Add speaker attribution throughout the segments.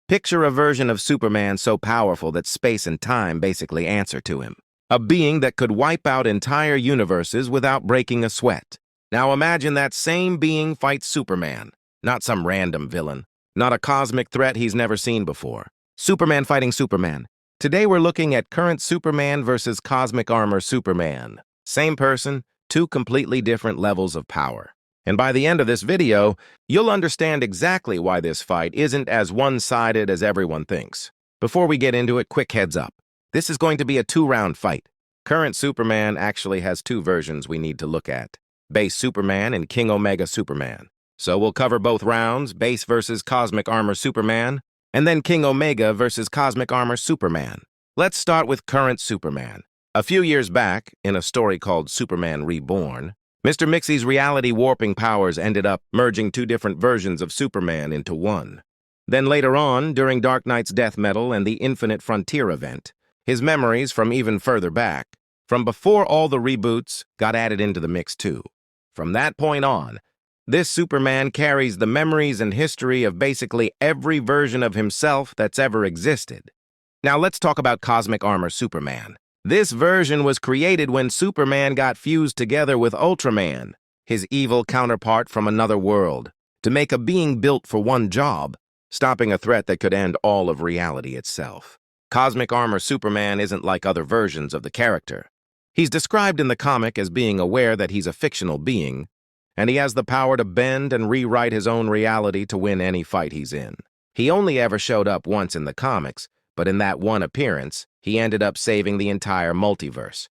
Speaker 1: Picture a version of Superman so powerful that space and time basically answer to him. A being that could wipe out entire universes without breaking a sweat. Now imagine that same being fights Superman, not some random villain, not a cosmic threat he's never seen before. Superman fighting Superman. Today we're looking at current Superman versus cosmic armor Superman. Same person, two completely different levels of power. And by the end of this video, you'll understand exactly why this fight isn't as one-sided as everyone thinks. Before we get into it, quick heads up. This is going to be a two-round fight. Current Superman actually has two versions we need to look at. Base Superman and King Omega Superman. So we'll cover both rounds, Base versus Cosmic Armor Superman, and then King Omega versus Cosmic Armor Superman. Let's start with current Superman. A few years back, in a story called Superman Reborn, Mr. Mixie's reality warping powers ended up merging two different versions of Superman into one. Then later on, during Dark Knight's death metal and the Infinite Frontier event, his memories from even further back, from before all the reboots, got added into the mix too. From that point on, this Superman carries the memories and history of basically every version of himself that's ever existed. Now let's talk about Cosmic Armor Superman. This version was created when Superman got fused together with Ultraman, his evil counterpart from another world, to make a being built for one job, stopping a threat that could end all of reality itself. Cosmic Armor Superman isn't like other versions of the character. He's described in the comic as being aware that he's a fictional being, and he has the power to bend and rewrite his own reality to win any fight he's in. He only ever showed up once in the comics, but in that one appearance, he ended up saving the entire multiverse.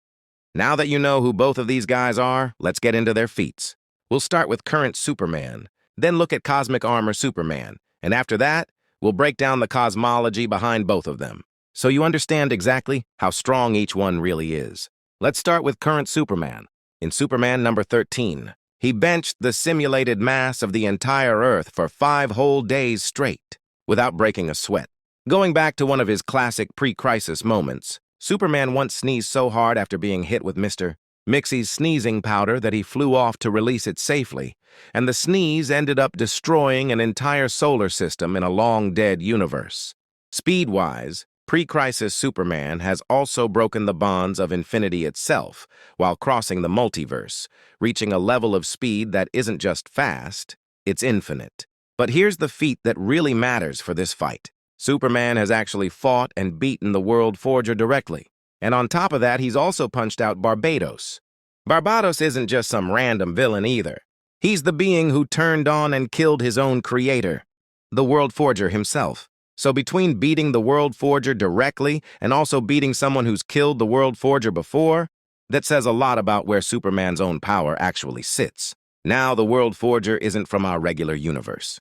Speaker 1: Now that you know who both of these guys are, let's get into their feats. We'll start with current Superman, then look at Cosmic Armor Superman, and after that, we'll break down the cosmology behind both of them, so you understand exactly how strong each one really is. Let's start with current Superman. In Superman number 13, he benched the simulated mass of the entire Earth for 5 whole days straight, without breaking a sweat. Going back to one of his classic pre-crisis moments, Superman once sneezed so hard after being hit with Mr. Mixie's sneezing powder that he flew off to release it safely, and the sneeze ended up destroying an entire solar system in a long-dead universe. Speed-wise, pre-crisis Superman has also broken the bonds of infinity itself while crossing the multiverse, reaching a level of speed that isn't just fast, it's infinite. But here's the feat that really matters for this fight. Superman has actually fought and beaten the World Forger directly. And on top of that, he's also punched out Barbados. Barbados isn't just some random villain either. He's the being who turned on and killed his own creator, the World Forger himself. So between beating the World Forger directly and also beating someone who's killed the World Forger before, that says a lot about where Superman's own power actually sits. Now the World Forger isn't from our regular universe.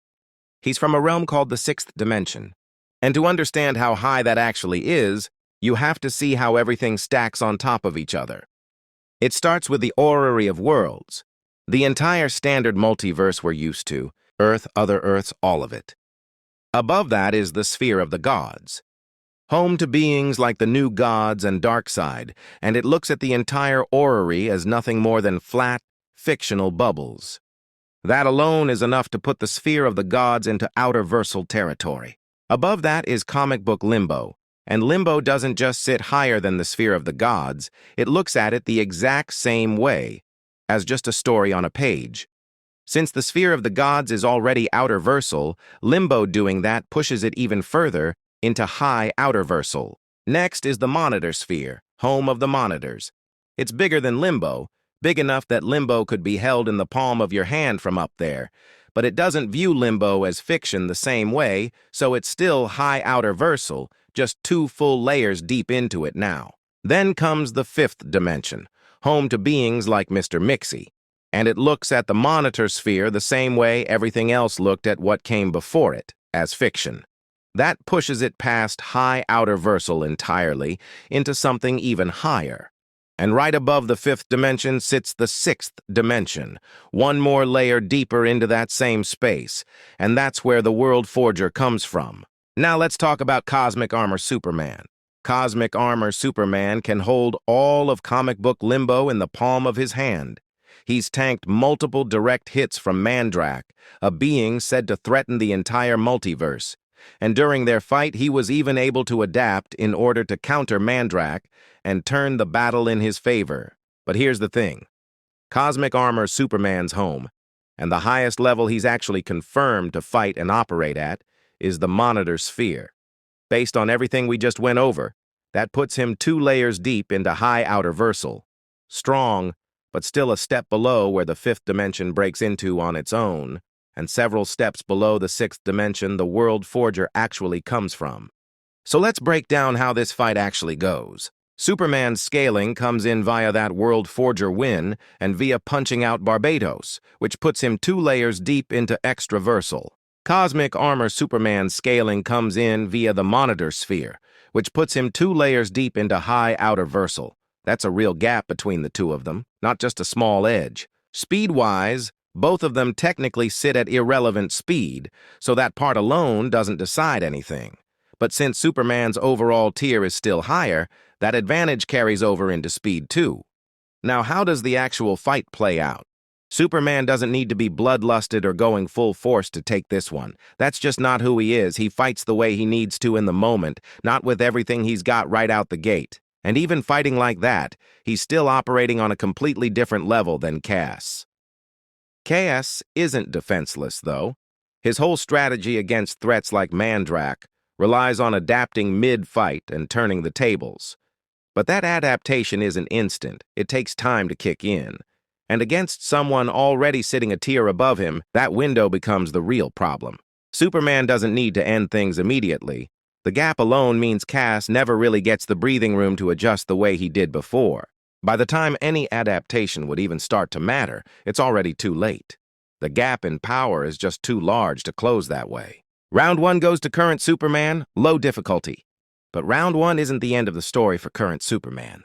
Speaker 1: He's from a realm called the 6th Dimension. And to understand how high that actually is, you have to see how everything stacks on top of each other. It starts with the orrery of worlds, the entire standard multiverse we're used to, Earth, other Earths, all of it. Above that is the sphere of the gods, home to beings like the new gods and Darkseid, and it looks at the entire orrery as nothing more than flat, fictional bubbles. That alone is enough to put the sphere of the gods into outer-versal territory. Above that is comic book Limbo, and Limbo doesn't just sit higher than the sphere of the gods, it looks at it the exact same way, as just a story on a page. Since the sphere of the gods is already outer-versal, Limbo doing that pushes it even further into high outer-versal. Next is the Monitor sphere, home of the monitors. It's bigger than Limbo, big enough that Limbo could be held in the palm of your hand from up there. But it doesn't view Limbo as fiction the same way, so it's still high outer-versal, just 2 full layers deep into it now. Then comes the 5th dimension, home to beings like Mr. Mixie, and it looks at the Monitor sphere the same way everything else looked at what came before it, as fiction. That pushes it past high outer-versal entirely into something even higher. And right above the 5th dimension sits the 6th dimension, one more layer deeper into that same space, and that's where the World Forger comes from. Now let's talk about Cosmic Armor Superman. Cosmic Armor Superman can hold all of comic book Limbo in the palm of his hand. He's tanked multiple direct hits from Mandrak, a being said to threaten the entire multiverse. And during their fight, he was even able to adapt in order to counter Mandrak and turn the battle in his favor. But here's the thing. Cosmic Armor Superman's home, and the highest level he's actually confirmed to fight and operate at is the Monitor Sphere. Based on everything we just went over, that puts him 2 layers deep into high outer versal. Strong, but still a step below where the 5th dimension breaks into on its own, and several steps below the 6th dimension the World Forger actually comes from. So let's break down how this fight actually goes. Superman's scaling comes in via that World Forger win and via punching out Barbados, which puts him 2 layers deep into extraversal. Cosmic Armor Superman's scaling comes in via the Monitor Sphere, which puts him 2 layers deep into high outer versal. That's a real gap between the two of them, not just a small edge. Speed-wise, both of them technically sit at irrelevant speed, so that part alone doesn't decide anything. But since Superman's overall tier is still higher, that advantage carries over into speed too. Now, how does the actual fight play out? Superman doesn't need to be bloodlusted or going full force to take this one. That's just not who he is. He fights the way he needs to in the moment, not with everything he's got right out the gate. And even fighting like that, he's still operating on a completely different level than CAS. CAS isn't defenseless, though. His whole strategy against threats like Mandrak relies on adapting mid-fight and turning the tables. But that adaptation isn't instant. It takes time to kick in. And against someone already sitting a tier above him, that window becomes the real problem. Superman doesn't need to end things immediately. The gap alone means CAS never really gets the breathing room to adjust the way he did before. By the time any adaptation would even start to matter, it's already too late. The gap in power is just too large to close that way. Round 1 goes to current Superman, low difficulty. But round 1 isn't the end of the story for current Superman.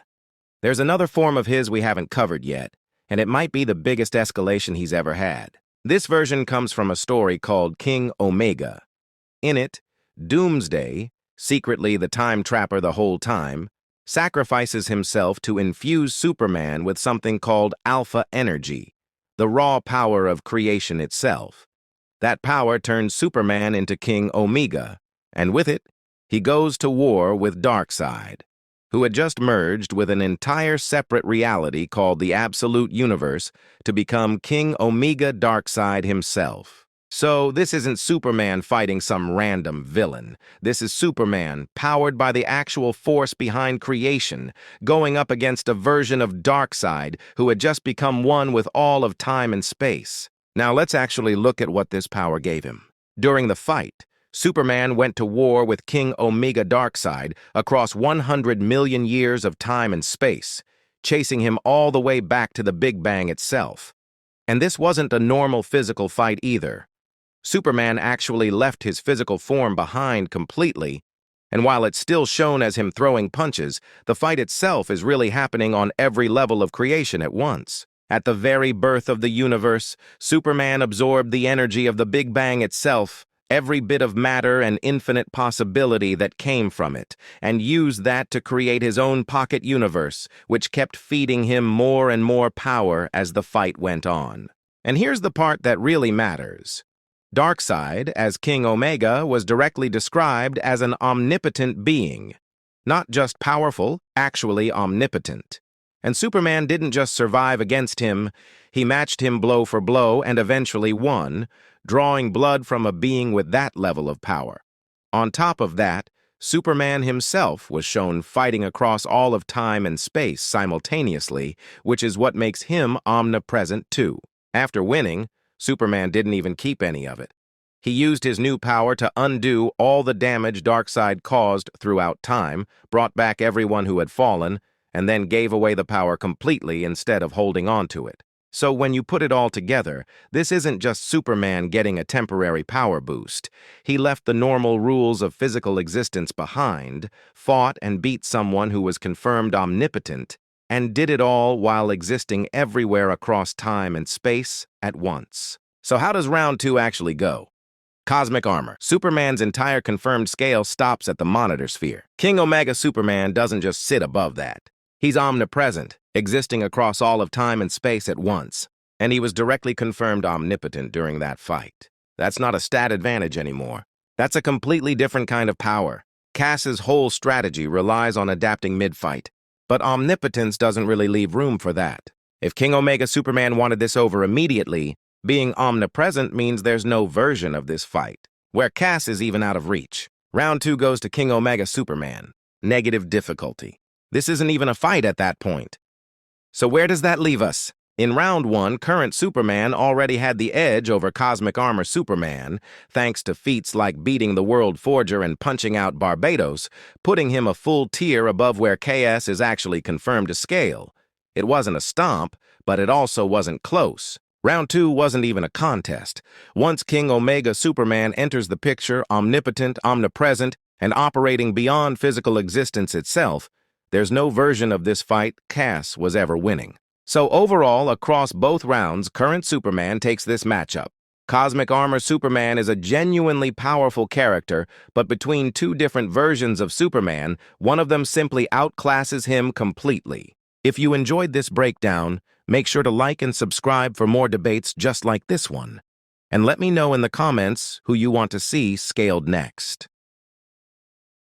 Speaker 1: There's another form of his we haven't covered yet, and it might be the biggest escalation he's ever had. This version comes from a story called King Omega. In it, Doomsday, secretly the time trapper the whole time, sacrifices himself to infuse Superman with something called alpha energy, the raw power of creation itself. That power turns Superman into King Omega, and with it, he goes to war with Darkseid, who had just merged with an entire separate reality called the Absolute Universe to become King Omega Darkseid himself. So this isn't Superman fighting some random villain. This is Superman, powered by the actual force behind creation, going up against a version of Darkseid who had just become one with all of time and space. Now let's actually look at what this power gave him. During the fight, Superman went to war with King Omega Darkseid across 100 million years of time and space, chasing him all the way back to the Big Bang itself. And this wasn't a normal physical fight either. Superman actually left his physical form behind completely, and while it's still shown as him throwing punches, the fight itself is really happening on every level of creation at once. At the very birth of the universe, Superman absorbed the energy of the Big Bang itself, every bit of matter and infinite possibility that came from it, and used that to create his own pocket universe, which kept feeding him more and more power as the fight went on. And here's the part that really matters. Darkseid, as King Omega, was directly described as an omnipotent being. Not just powerful, actually omnipotent. And Superman didn't just survive against him, he matched him blow for blow and eventually won, drawing blood from a being with that level of power. On top of that, Superman himself was shown fighting across all of time and space simultaneously, which is what makes him omnipresent too. After winning, Superman didn't even keep any of it. He used his new power to undo all the damage Darkseid caused throughout time, brought back everyone who had fallen, and then gave away the power completely instead of holding on to it. So when you put it all together, this isn't just Superman getting a temporary power boost. He left the normal rules of physical existence behind, fought and beat someone who was confirmed omnipotent, and did it all while existing everywhere across time and space at once. So how does round 2 actually go? Cosmic Armor. Superman's entire confirmed scale stops at the Monitor Sphere. King Omega Superman doesn't just sit above that. He's omnipresent, existing across all of time and space at once. And he was directly confirmed omnipotent during that fight. That's not a stat advantage anymore. That's a completely different kind of power. CAS's whole strategy relies on adapting mid-fight, but omnipotence doesn't really leave room for that. If King Omega Superman wanted this over immediately, being omnipresent means there's no version of this fight, where CAS is even out of reach. Round 2 goes to King Omega Superman. Negative difficulty. This isn't even a fight at that point. So where does that leave us? In round 1, current Superman already had the edge over Cosmic Armor Superman, thanks to feats like beating the World Forger and punching out Barbados, putting him a full tier above where CAS is actually confirmed to scale. It wasn't a stomp, but it also wasn't close. Round 2 wasn't even a contest. Once King Omega Superman enters the picture, omnipotent, omnipresent, and operating beyond physical existence itself, there's no version of this fight CAS was ever winning. So overall, across both rounds, current Superman takes this matchup. Cosmic Armor Superman is a genuinely powerful character, but between two different versions of Superman, one of them simply outclasses him completely. If you enjoyed this breakdown, make sure to like and subscribe for more debates just like this one. And let me know in the comments who you want to see scaled next.